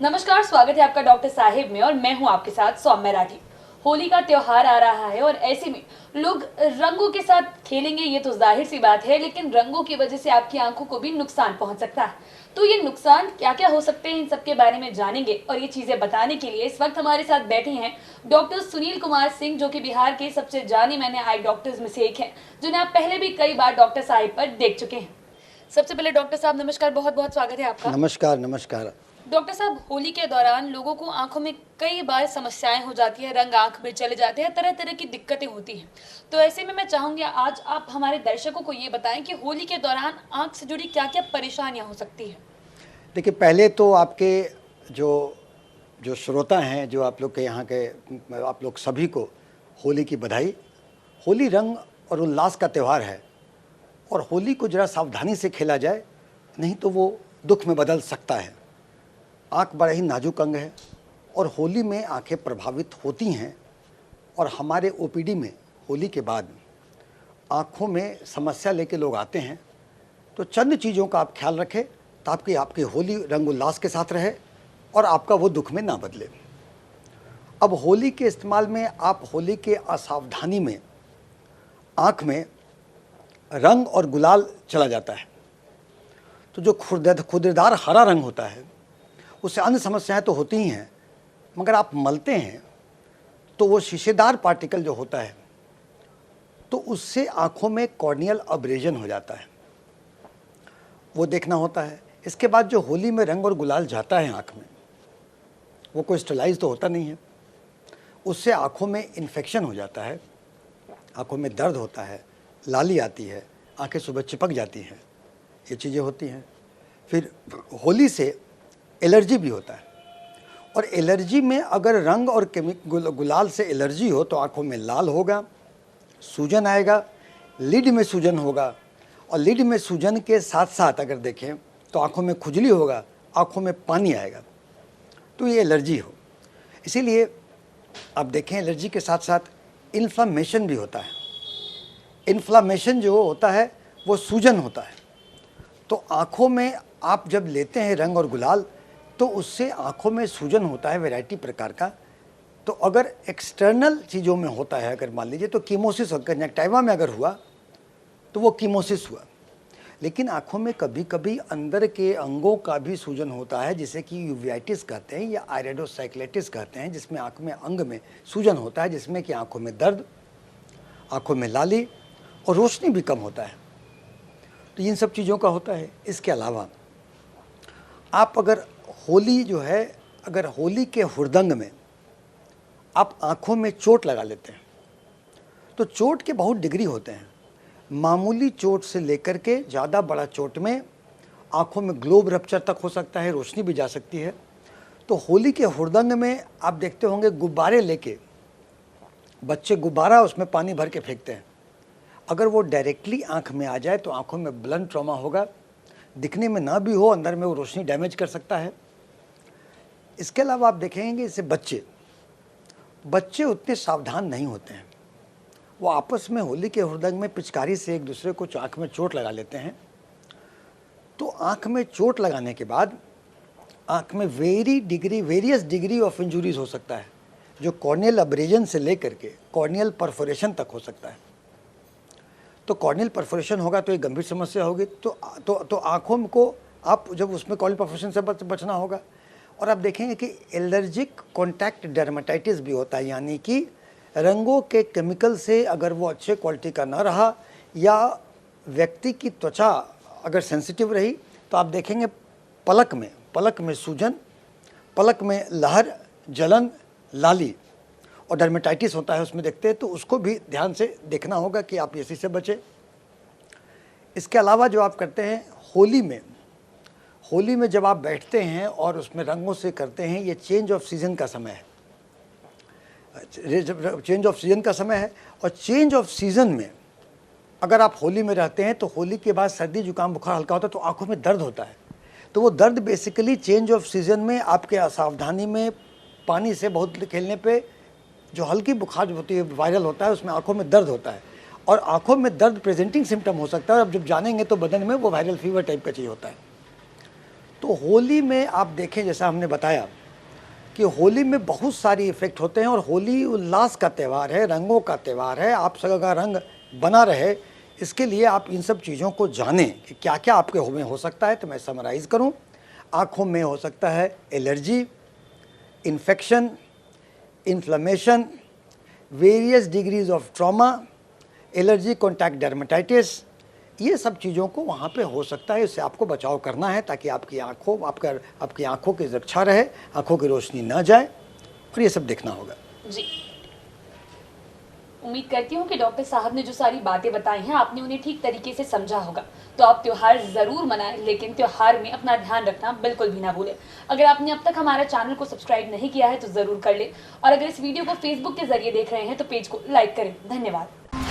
नमस्कार, स्वागत है आपका डॉक्टर साहिब में और मैं हूं आपके साथ सौम्य राठी। होली का त्योहार आ रहा है और ऐसे में लोग रंगों के साथ खेलेंगे, ये तो जाहिर सी बात है, लेकिन रंगों की वजह से आपकी आंखों को भी नुकसान पहुंच सकता है। तो ये नुकसान क्या क्या हो सकते हैं, इन सब के बारे में जानेंगे और ये चीजें बताने के लिए इस वक्त हमारे साथ बैठे हैं डॉक्टर सुनील कुमार सिंह, जो कि बिहार के सबसे जाने माने आई डॉक्टर्स में से एक है, जिन्हें आप पहले भी कई बार डॉक्टर साहिब पर देख चुके हैं। सबसे पहले डॉक्टर साहब नमस्कार, बहुत बहुत स्वागत है आपका। नमस्कार नमस्कार। डॉक्टर साहब, होली के दौरान लोगों को आंखों में कई बार समस्याएं हो जाती है, रंग आंख में चले जाते हैं, तरह तरह की दिक्कतें होती हैं। तो ऐसे में मैं चाहूंगी आज आप हमारे दर्शकों को ये बताएं कि होली के दौरान आंख से जुड़ी क्या क्या परेशानियां हो सकती है। देखिए, पहले तो आपके जो जो श्रोता हैं, जो आप लोग के यहाँ के, आप लोग सभी को होली की बधाई। होली रंग और उल्लास का त्यौहार है और होली को ज़रा सावधानी से खेला जाए, नहीं तो वो दुख में बदल सकता है। आँख बड़ा ही नाजुक अंग है और होली में आंखें प्रभावित होती हैं और हमारे ओपीडी में होली के बाद आँखों में समस्या लेके लोग आते हैं। तो चंद चीज़ों का आप ख्याल रखें ताकि आपकी होली रंग उल्लास के साथ रहे और आपका वो दुख में ना बदले। अब होली के इस्तेमाल में आप होली के असावधानी में आँख में रंग और गुलाल चला जाता है, तो जो खुरदरेदार हरा रंग होता है उससे अन्य समस्याएं तो होती ही हैं, मगर आप मलते हैं तो वो शीशेदार पार्टिकल जो होता है तो उससे आँखों में कॉर्नियल अब्रेजन हो जाता है, वो देखना होता है। इसके बाद जो होली में रंग और गुलाल जाता है आँख में, वो कोई स्टेलाइज तो होता नहीं है, उससे आँखों में इन्फेक्शन हो जाता है, आँखों में दर्द होता है, लाली आती है, आँखें सुबह चिपक जाती हैं, ये चीज़ें होती हैं। फिर होली से एलर्जी भी होता है और एलर्जी में अगर रंग और गुलाल से एलर्जी हो तो आँखों में लाल होगा, सूजन आएगा, लिड में सूजन होगा और लिड में सूजन के साथ साथ अगर देखें तो आँखों में खुजली होगा, आँखों में पानी आएगा, तो ये एलर्जी हो। इसीलिए आप देखें एलर्जी के साथ साथ इन्फ्लामेशन भी होता है। इन्फ्लामेशन जो होता है वो सूजन होता है। तो आँखों में आप जब लेते हैं रंग और गुलाल तो उससे आँखों में सूजन होता है वैरायटी प्रकार का। तो अगर एक्सटर्नल चीज़ों में होता है, अगर मान लीजिए तो कीमोसिस, कंजक्टिवा में अगर हुआ तो वो कीमोसिस हुआ। लेकिन आँखों में कभी कभी अंदर के अंगों का भी सूजन होता है, जिसे कि यूवियाइटिस कहते हैं या आयरेडोसाइक्लेटिस कहते हैं, जिसमें आँख में अंग में सूजन होता है, जिसमें कि आँखों में दर्द, आँखों में लाली और रोशनी भी कम होता है। तो इन सब चीज़ों का होता है। इसके अलावा आप अगर होली जो है, अगर होली के हुड़दंग में आप आँखों में चोट लगा लेते हैं तो चोट के बहुत डिग्री होते हैं। मामूली चोट से लेकर के ज़्यादा बड़ा चोट में आँखों में ग्लोब रप्चर तक हो सकता है, रोशनी भी जा सकती है। तो होली के हुड़दंग में आप देखते होंगे गुब्बारे लेके बच्चे गुब्बारा उसमें पानी भर के फेंकते हैं। अगर वो डायरेक्टली आँख में आ जाए तो आँखों में ब्लंट ट्रॉमा होगा, दिखने में ना भी हो, अंदर में वो रोशनी डैमेज कर सकता है। इसके अलावा आप देखेंगे इससे बच्चे उतने सावधान नहीं होते हैं। वो आपस में होली के हुड़दंग में पिचकारी से एक दूसरे को आँख में चोट लगा लेते हैं। तो आँख में चोट लगाने के बाद आँख में वेरियस डिग्री ऑफ इंजुरीज हो सकता है, जो कॉर्नियल अब्रेजन से लेकर के कॉर्नियल परफोरेशन तक हो सकता है। तो कॉर्नियल परफोरेशन होगा तो एक गंभीर समस्या होगी। तो आँखों को आप जब उसमें कॉर्नियल परफोरेशन से बचना होगा। और आप देखेंगे कि एलर्जिक कॉन्टैक्ट डर्मेटाइटिस भी होता है, यानी कि रंगों के केमिकल से अगर वो अच्छे क्वालिटी का ना रहा या व्यक्ति की त्वचा अगर सेंसिटिव रही तो आप देखेंगे पलक में सूजन, पलक में लहर, जलन, लाली और डर्मेटाइटिस होता है, उसमें देखते हैं। तो उसको भी ध्यान से देखना होगा कि आप इसी से बचें। इसके अलावा जो आप करते हैं होली में जब आप बैठते हैं और उसमें रंगों से करते हैं, ये चेंज ऑफ सीज़न का समय है, चेंज ऑफ सीज़न का समय है। और चेंज ऑफ सीज़न में अगर आप होली में रहते हैं तो होली के बाद सर्दी जुकाम बुखार हल्का होता है तो आँखों में दर्द होता है। तो वो दर्द बेसिकली चेंज ऑफ सीज़न में आपके असावधानी में पानी से बहुत खेलने पे जो हल्की बुखार जो होती है, वायरल होता है, उसमें आँखों में दर्द होता है और आँखों में दर्द प्रेजेंटिंग सिम्टम हो सकता है। अब जब जानेंगे तो बदन में वो वायरल फीवर टाइप का चीज़ होता है। तो होली में आप देखें, जैसा हमने बताया कि होली में बहुत सारी इफ़ेक्ट होते हैं और होली उल्लास का त्यौहार है, रंगों का त्यौहार है। आप सबका रंग बना रहे, इसके लिए आप इन सब चीज़ों को जानें कि क्या क्या आपके में हो सकता है। तो मैं समराइज़ करूं, आँखों में हो सकता है allergy, infection, inflammation, various degrees of trauma, allergy contact dermatitis, ये सब चीज़ों को वहाँ पे हो सकता है। इससे आपको बचाव करना है ताकि आपकी आँखों की रक्षा रहे, आँखों की रोशनी ना जाए, और ये सब देखना होगा। जी, उम्मीद करती हूँ कि डॉक्टर साहब ने जो सारी बातें बताई हैं आपने उन्हें ठीक तरीके से समझा होगा। तो आप त्योहार ज़रूर मनाएं, लेकिन त्योहार में अपना ध्यान रखना बिल्कुल भी ना भूलें। अगर आपने अब तक हमारा चैनल को सब्सक्राइब नहीं किया है तो ज़रूर कर लें, और अगर इस वीडियो को फेसबुक के जरिए देख रहे हैं तो पेज को लाइक करें। धन्यवाद।